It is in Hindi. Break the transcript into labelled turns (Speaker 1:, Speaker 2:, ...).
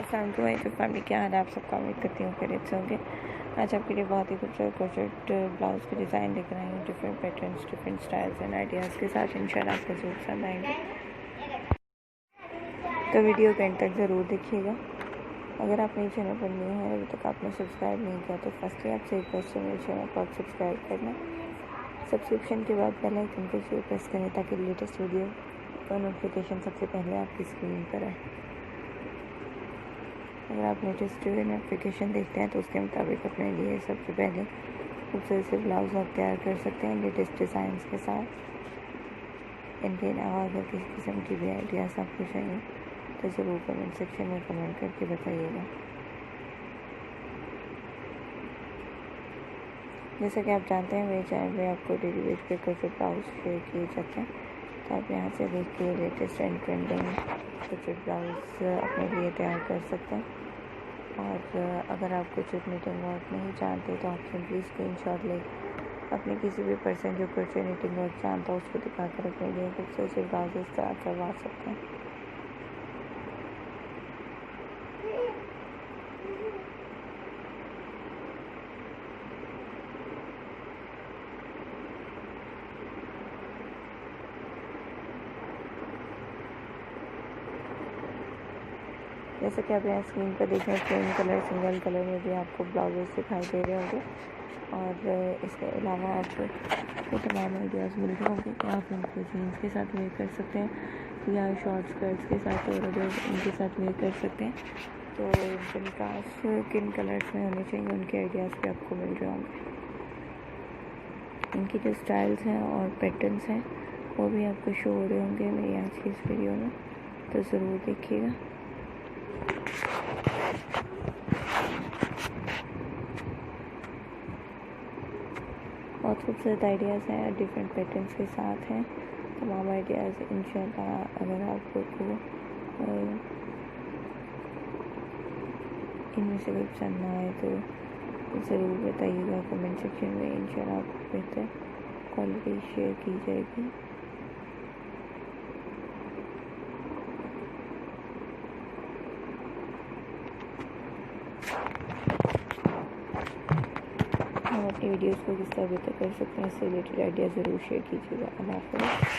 Speaker 1: अस्सलाम वालेकुम तो फैमिली, क्या हाल है आप सबका। उम्मीद करती हूँ खैरियत से होंगे। आज आपके लिए बहुत ही खूबसूरत क्रोचेट ब्लाउज की डिज़ाइन लेकर आई हूँ। Different patterns, different styles and ideas के साथ इंशाल्लाह आपको ज़रूर पसंद आएंगे, तो वीडियो के एंड तक ज़रूर देखिएगा। अगर आप मेरे चैनल पर न्यू हैं, अभी तक आपने सब्सक्राइब नहीं किया तो फर्स्टली आपसे रिक्वेस्ट है मेरे चैनल को आप सब्सक्राइब करना। सब्सक्रिप्शन के बाद बेल आइकन को जरूर प्रेस करें ताकि लेटेस्ट वीडियो का नोटिफिकेशन सबसे पहले आपकी स्क्रीन पर आए। अगर आप लेटेस्ट नोटिफिकेशन देखते हैं तो उसके मुताबिक अपने लिए सबसे पहले खूबसूरत से ब्लाउज आप तैयार कर सकते हैं लेटेस्ट डिज़ाइंस के साथ। इनके अलावा अगर किसी किस्म की भी आइडियाज़ आपको चाहिए तो ज़रूर कमेंट सेक्शन में कमेंट करके बताइएगा। जैसा कि आप जानते हैं मेरे चैनल पे आपको डेली बेस पे कुछ ब्लाउज शेयर किए जाते हैं, तो आप यहाँ से देख के लेटेस्ट एंड ट्रेंडिंग कुछ ब्लाउज अपने लिए तैयार कर सकते हैं। और अगर आप कुछ निटिंग वर्क नहीं जानते तो आप सिंपली स्क्रीनशॉट ले अपने किसी भी पर्सन जो कुछ निटिंग वर्क जानता है उसको दिखाकर अपने लिए खूबसूरत से ब्लाउजेस तैयार करवा सकते हैं। जैसे कि आप यहाँ स्क्रीन पर देख रहे हैं, सेम कलर सिंगल कलर में भी आपको ब्लाउजेस दिखाई दे रहे होंगे। और इसके अलावा आपको ये तमाम आइडियाज़ मिल रहे होंगे कि आप इनको जीन्स के साथ वेयर कर सकते हैं या शॉर्ट स्कर्ट्स के साथ और इनके साथ वेयर कर सकते हैं। तो कंट्रास्ट किन कलर्स में होने चाहिए उनके आइडियाज़ भी आपको मिल रहे होंगे। इनकी जो स्टाइल्स हैं और पैटर्न्स हैं वो भी आपको शो हो रहे होंगे मेरी आज की इस वीडियो में, तो ज़रूर देखिएगा। बहुत खूबसूरत आइडियाज़ हैं, डिफरेंट पैटर्न्स के साथ हैं तमाम आइडियाज़। इंशाल्लाह अगर आप लोग को इनमें से कोई पसंद ना आए तो ज़रूर बताइएगा कमेंट सेक्शन में। इंशाल्लाह आपको बेहतर क्वालिटी शेयर की जाएगी। हम अपनी वीडियोज़ को किस तरह बेहतर कर सकते हैं इससे रिलेटेड आइडिया ज़रूर शेयर कीजिएगा। अल्लाह हाफ़िज़।